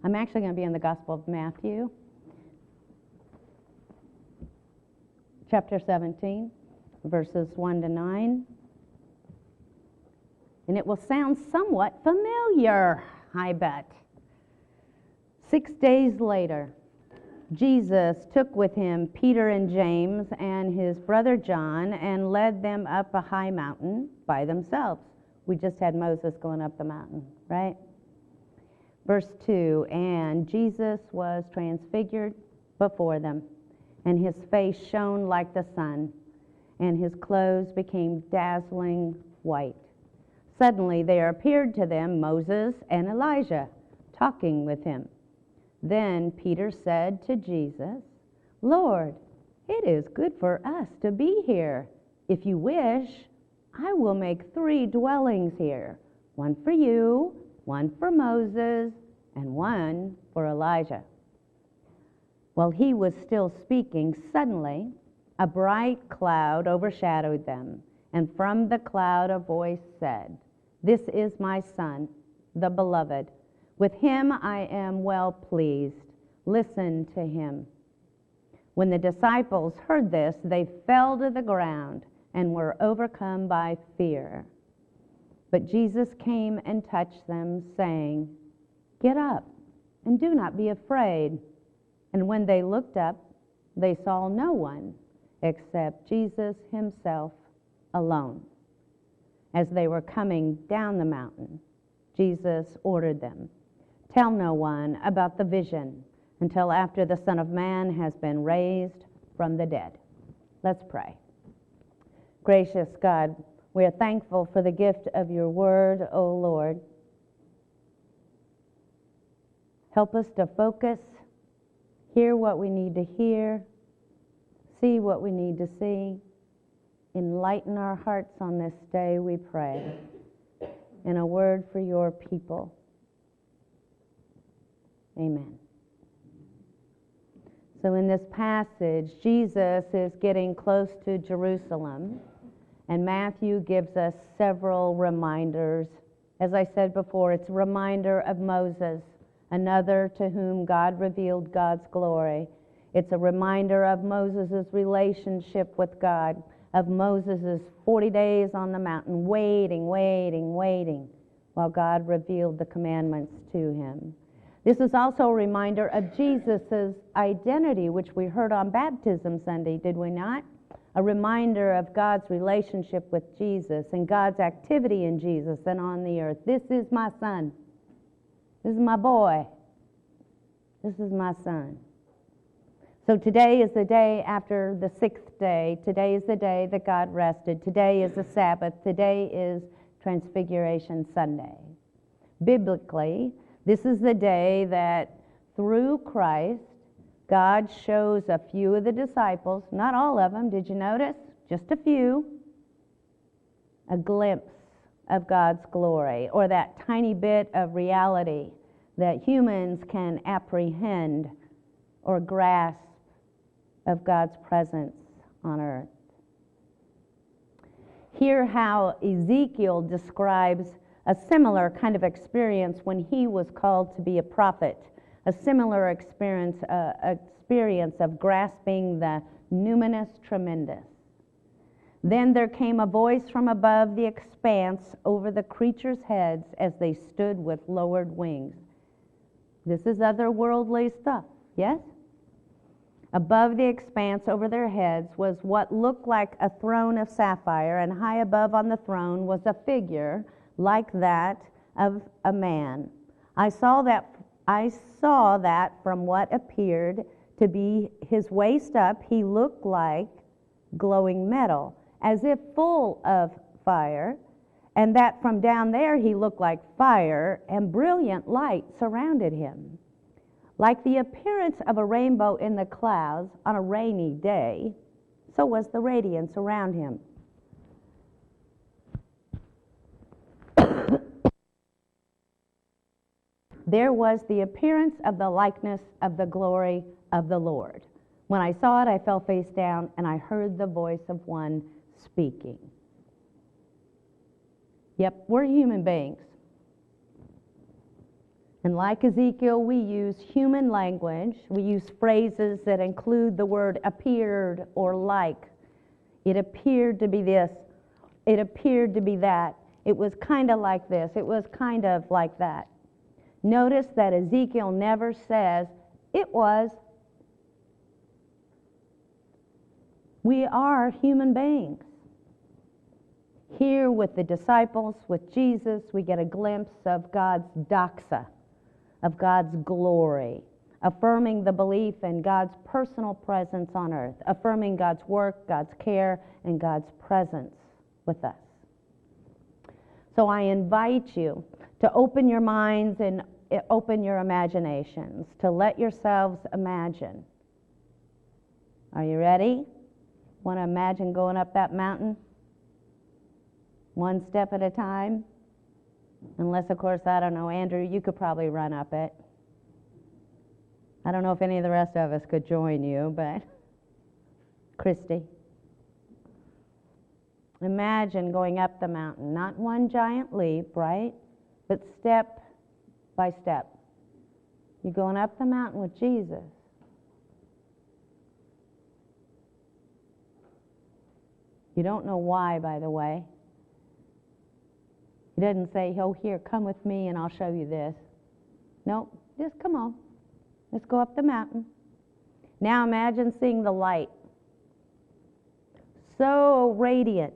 I'm actually going to be in the Gospel of Matthew, chapter 17, verses 1 to 9. And it will sound somewhat familiar, I bet. 6 days later, Jesus took with him Peter and James and his brother John and led them up a high mountain by themselves. We just had Moses going up the mountain, right? Verse 2, and Jesus was transfigured before them, and his face shone like the sun, and his clothes became dazzling white. Suddenly there appeared to them Moses and Elijah talking with him. Then Peter said to Jesus, Lord, it is good for us to be here. If you wish, I will make 3 dwellings here, one for you, one for Moses, and one for Elijah. While he was still speaking, suddenly a bright cloud overshadowed them, and from the cloud a voice said, This is my Son, the Beloved. With him I am well pleased. Listen to him. When the disciples heard this, they fell to the ground and were overcome by fear. But Jesus came and touched them, saying, Get up and do not be afraid. And when they looked up, they saw no one except Jesus himself alone. As they were coming down the mountain, Jesus ordered them, Tell no one about the vision until after the Son of Man has been raised from the dead. Let's pray. Gracious God, we are thankful for the gift of your word, O Lord. Help us to focus, hear what we need to hear, see what we need to see. Enlighten our hearts on this day, we pray. And a word for your people. Amen. So in this passage, Jesus is getting close to Jerusalem, and Matthew gives us several reminders. As I said before, it's a reminder of Moses, another to whom God revealed God's glory. It's a reminder of Moses' relationship with God, of Moses' 40 days on the mountain, waiting while God revealed the commandments to him. This is also a reminder of Jesus' identity, which we heard on Baptism Sunday, did we not? A reminder of God's relationship with Jesus and God's activity in Jesus and on the earth. This is my son. This is my boy. This is my son. So today is the day after the 6th day. Today is the day that God rested. Today is the Sabbath. Today is Transfiguration Sunday. Biblically, this is the day that through Christ, God shows a few of the disciples, not all of them, did you notice? Just a few, a glimpse of God's glory, or that tiny bit of reality that humans can apprehend or grasp of God's presence on earth. Hear how Ezekiel describes a similar kind of experience when he was called to be a prophet, a similar experience of grasping the numinous tremendous. Then there came a voice from above the expanse over the creatures' heads as they stood with lowered wings. This is otherworldly stuff, yes? Above the expanse over their heads was what looked like a throne of sapphire, and high above on the throne was a figure like that of a man. I saw that from what appeared to be his waist up, he looked like glowing metal, as if full of fire, and that from down there he looked like fire, and brilliant light surrounded him. Like the appearance of a rainbow in the clouds on a rainy day, so was the radiance around him. There was the appearance of the likeness of the glory of the Lord. When I saw it, I fell face down, and I heard the voice of one speaking. Yep, we're human beings. And like Ezekiel, we use human language. We use phrases that include the word appeared or like. It appeared to be this. It appeared to be that. It was kind of like this. It was kind of like that. Notice that Ezekiel never says, it was. We are human beings. Here with the disciples, with Jesus, we get a glimpse of God's doxa, of God's glory, affirming the belief in God's personal presence on earth, affirming God's work, God's care, and God's presence with us. So I invite you to open your minds and open your imaginations, to let yourselves imagine. Are you ready? Want to imagine going up that mountain? One step at a time? Unless, of course, I don't know, Andrew, you could probably run up it. I don't know if any of the rest of us could join you, but Christy. Imagine going up the mountain, not one giant leap, right? But step by step. You're going up the mountain with Jesus. You don't know why, by the way. He doesn't say, oh, here, come with me and I'll show you this. Nope, just come on. Let's go up the mountain. Now imagine seeing the light. So radiant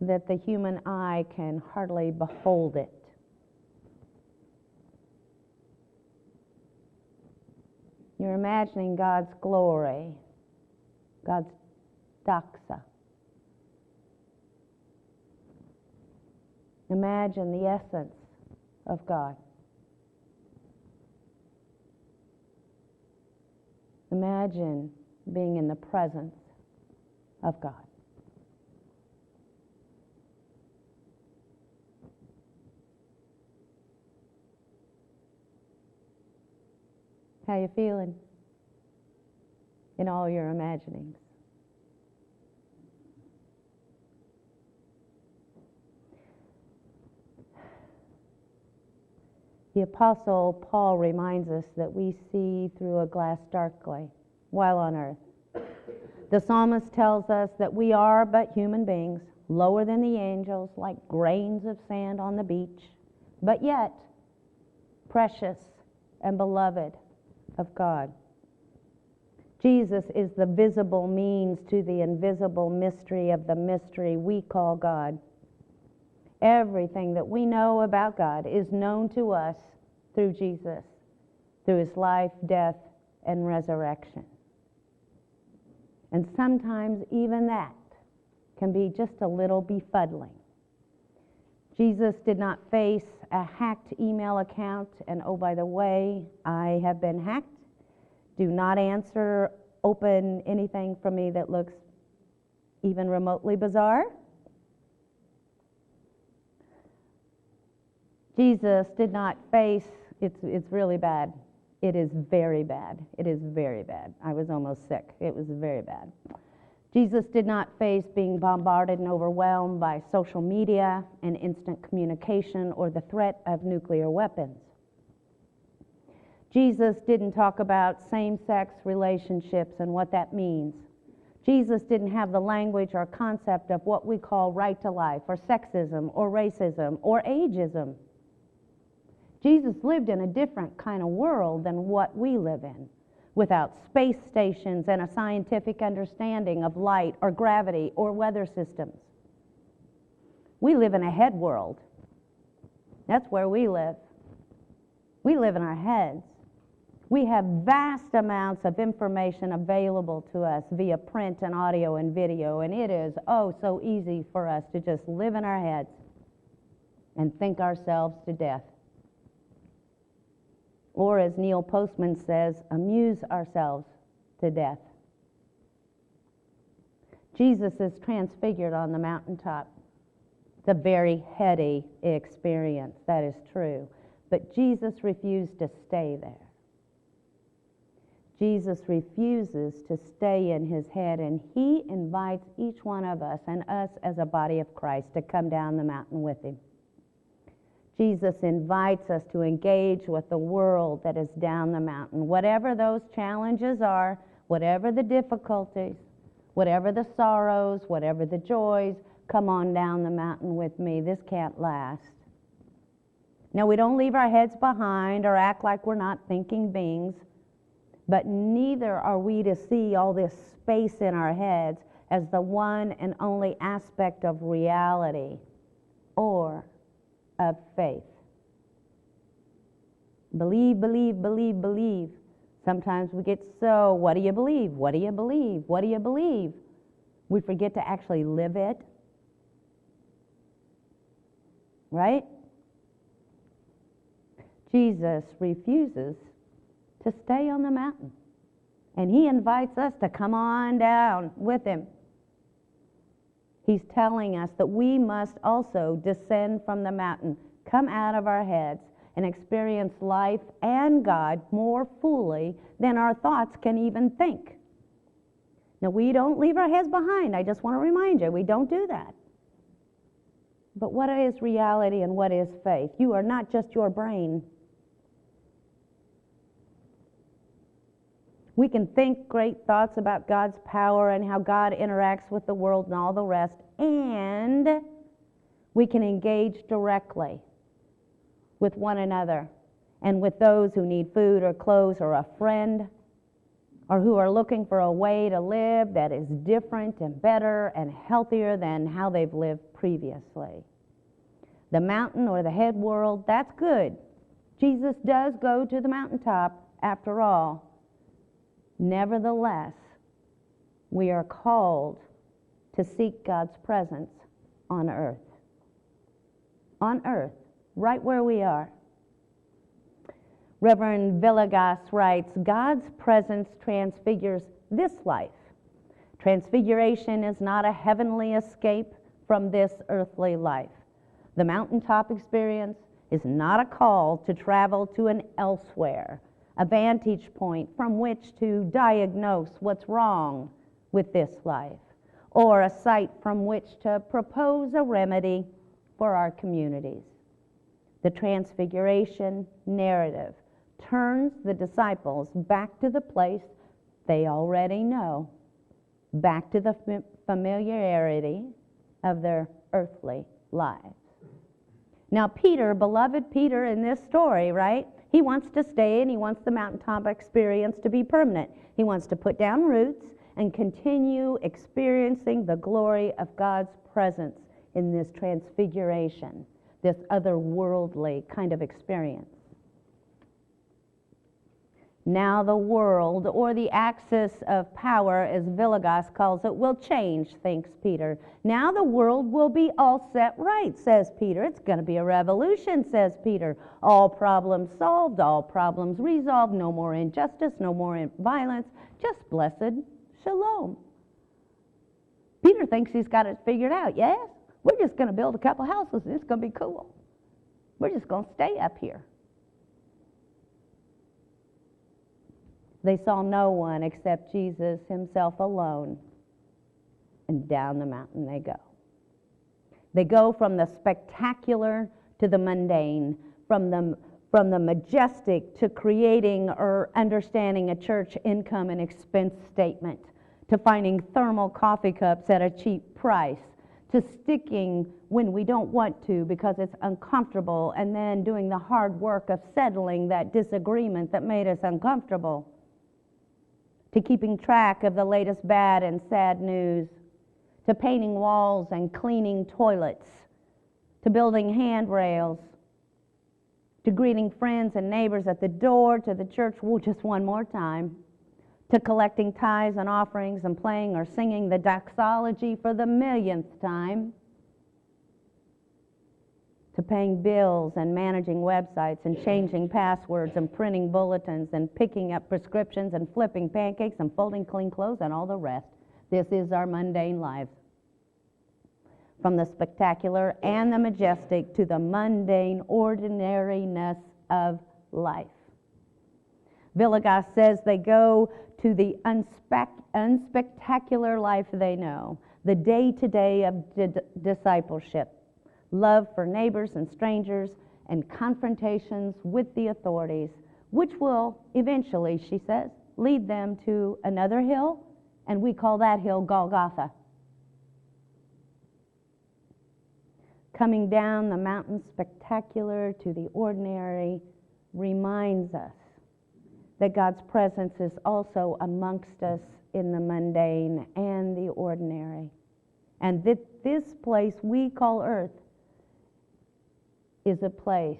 that the human eye can hardly behold it. You're imagining God's glory, God's doxa. Imagine the essence of God. Imagine being in the presence of God. How you feeling in all your imaginings? The Apostle Paul reminds us that we see through a glass darkly while on earth. The psalmist tells us that we are but human beings, lower than the angels, like grains of sand on the beach, but yet precious and beloved of God. Jesus is the visible means to the invisible mystery of the mystery we call God. Everything that we know about God is known to us through Jesus, through his life, death, and resurrection. And sometimes even that can be just a little befuddling. Jesus did not face a hacked email account, and oh, by the way, I have been hacked. Do not answer, open anything from me that looks even remotely bizarre. Jesus did not face, it's really bad. It is very bad. It is very bad. I was almost sick. It was very bad. Jesus did not face being bombarded and overwhelmed by social media and instant communication or the threat of nuclear weapons. Jesus didn't talk about same-sex relationships and what that means. Jesus didn't have the language or concept of what we call right to life or sexism or racism or ageism. Jesus lived in a different kind of world than what we live in, without space stations and a scientific understanding of light or gravity or weather systems. We live in a head world. That's where we live. We live in our heads. We have vast amounts of information available to us via print and audio and video, and it is so easy for us to just live in our heads and think ourselves to death. Or as Neil Postman says, amuse ourselves to death. Jesus is transfigured on the mountaintop. It's a very heady experience, that is true. But Jesus refused to stay there. Jesus refuses to stay in his head, and he invites each one of us and us as a body of Christ to come down the mountain with him. Jesus invites us to engage with the world that is down the mountain. Whatever those challenges are, whatever the difficulties, whatever the sorrows, whatever the joys, come on down the mountain with me. This can't last. Now, we don't leave our heads behind or act like we're not thinking beings, but neither are we to see all this space in our heads as the one and only aspect of reality or of faith. Believe, believe, believe, believe. Sometimes we get so, what do you believe? What do you believe? What do you believe? We forget to actually live it. Right? Jesus refuses to stay on the mountain. And he invites us to come on down with him. He's telling us that we must also descend from the mountain, come out of our heads, and experience life and God more fully than our thoughts can even think. Now, we don't leave our heads behind. I just want to remind you, we don't do that. But what is reality and what is faith? You are not just your brain. We can think great thoughts about God's power and how God interacts with the world and all the rest, and we can engage directly with one another and with those who need food or clothes or a friend or who are looking for a way to live that is different and better and healthier than how they've lived previously. The mountain or the head world, that's good. Jesus does go to the mountaintop after all. Nevertheless, we are called to seek God's presence on earth. On earth, right where we are. Reverend Villegas writes, God's presence transfigures this life. Transfiguration is not a heavenly escape from this earthly life. The mountaintop experience is not a call to travel to an elsewhere, a vantage point from which to diagnose what's wrong with this life, or a site from which to propose a remedy for our communities. The Transfiguration narrative turns the disciples back to the place they already know, back to the familiarity of their earthly lives. Now, Peter, beloved Peter in this story, right? He wants to stay and he wants the mountaintop experience to be permanent. He wants to put down roots and continue experiencing the glory of God's presence in this transfiguration, this otherworldly kind of experience. Now the world, or the axis of power, as Villegas calls it, will change, thinks Peter. Now the world will be all set right, says Peter. It's going to be a revolution, says Peter. All problems solved, all problems resolved, no more injustice, no more violence, just blessed shalom. Peter thinks he's got it figured out. Yes, we're just going to build a couple houses and it's going to be cool. We're just going to stay up here. They saw no one except Jesus himself alone. And down the mountain they go. They go from the spectacular to the mundane, from the majestic to creating or understanding a church income and expense statement, to finding thermal coffee cups at a cheap price, to sticking when we don't want to because it's uncomfortable, and then doing the hard work of settling that disagreement that made us uncomfortable, to keeping track of the latest bad and sad news, to painting walls and cleaning toilets, to building handrails, to greeting friends and neighbors at the door, to the church just one more time, to collecting tithes and offerings and playing or singing the doxology for the millionth time, to paying bills and managing websites and changing passwords and printing bulletins and picking up prescriptions and flipping pancakes and folding clean clothes and all the rest. This is our mundane lives. From the spectacular and the majestic to the mundane ordinariness of life. Villegas says they go to the unspectacular life they know, the day-to-day of discipleship, love for neighbors and strangers, and confrontations with the authorities, which will eventually, she says, lead them to another hill, and we call that hill Golgotha. Coming down the mountain spectacular to the ordinary reminds us that God's presence is also amongst us in the mundane and the ordinary. And that this place we call earth is a place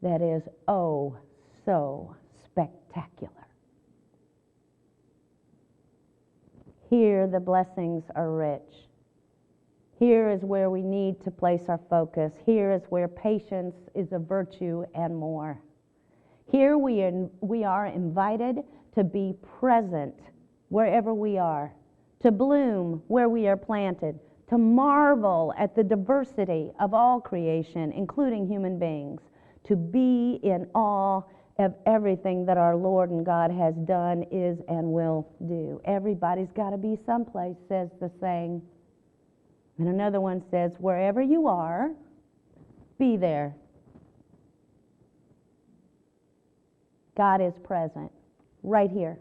that is oh so spectacular. Here the blessings are rich. Here is where we need to place our focus. Here is where patience is a virtue and more. Here we are invited to be present wherever we are, to bloom where we are planted, to marvel at the diversity of all creation, including human beings, to be in awe of everything that our Lord and God has done, is, and will do. Everybody's got to be someplace, says the saying. And another one says, wherever you are, be there. God is present right here.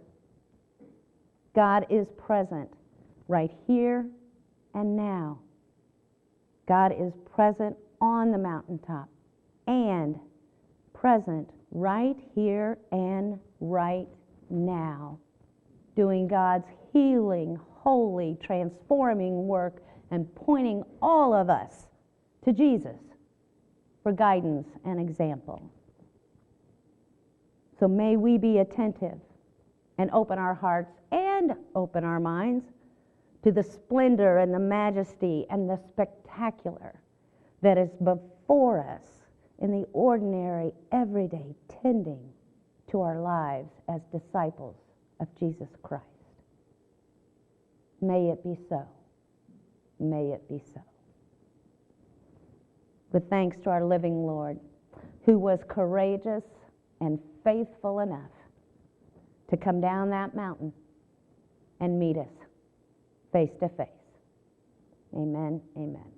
God is present right here and now. God is present on the mountaintop and present right here and right now, doing God's healing, holy, transforming work and pointing all of us to Jesus for guidance and example. So may we be attentive and open our hearts and open our minds to the splendor and the majesty and the spectacular that is before us in the ordinary, everyday tending to our lives as disciples of Jesus Christ. May it be so. May it be so. With thanks to our living Lord, who was courageous and faithful enough to come down that mountain and meet us face to face. Amen, amen.